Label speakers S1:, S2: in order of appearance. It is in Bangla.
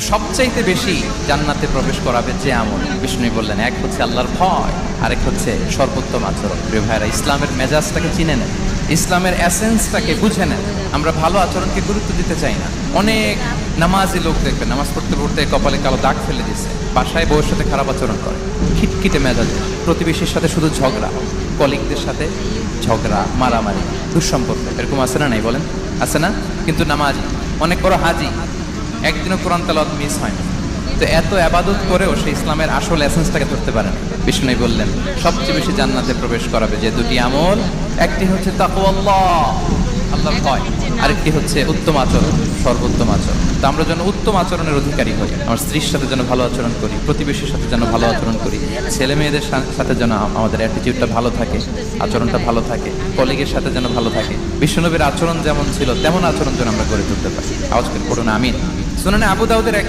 S1: সবচাইতে বেশি জান্নাতে প্রবেশ করাবে যে আমল, বিষ্ণু বললেন, এক হচ্ছে আল্লাহর ভয়, আরেক হচ্ছে সর্বোত্তম আচরণ। প্রিয় ভাইরা, ইসলামের মেজাজটাকে চিনে নেন, ইসলামের এসেন্সটাকে বুঝে নেন। আমরা ভালো আচরণকে গুরুত্ব দিতে চাই না। অনেক নামাজি লোক দেখবেন নামাজ পড়তে পড়তে কপালে কালো দাগ ফেলে দিচ্ছে, বাসায় বউয়ের সাথে খারাপ আচরণ করে, খিটখিটে মেজাজে, প্রতিবেশীর সাথে শুধু ঝগড়া, কলিগদের সাথে ঝগড়া, মারামারি, দুঃসম্পর্ক, এরকম আছে না? নাই বলেন, আছে না? কিন্তু নামাজি, অনেক বড় হাজি, একদিনও কোরআন তেলাওয়াত মিস হয় না। তো এত আবাদত করেও সে ইসলামের আসল এসেন্সটাকে ধরতে পারে না। বিষ্ণু বললেন সবচেয়ে বেশি জান্নাতে প্রবেশ করাবে যে দুটি আমল, একটি হচ্ছে তাকওয়াল্লাহ, আল্লাহর ভয়, আরেকটি হচ্ছে উত্তম আচরণ, সর্বোত্তম আচরণ। তো আমরা যেন উত্তম আচরণের অধিকারী হই, আমার স্ত্রীর সাথে যেন ভালো আচরণ করি, প্রতিবেশীর সাথে যেন ভালো আচরণ করি, ছেলে মেয়েদের সাথে যেন আমাদের অ্যাটিটিউডটা ভালো থাকে, আচরণটা ভালো থাকে, কলিগের সাথে যেন ভালো থাকে। বিশ্বনবীর আচরণ যেমন ছিল তেমন আচরণ যেন আমরা গড়ে তুলতে পারি। আওয়াজ করে পড়ুন আমিন। শুনুন, আবু দাউদের এক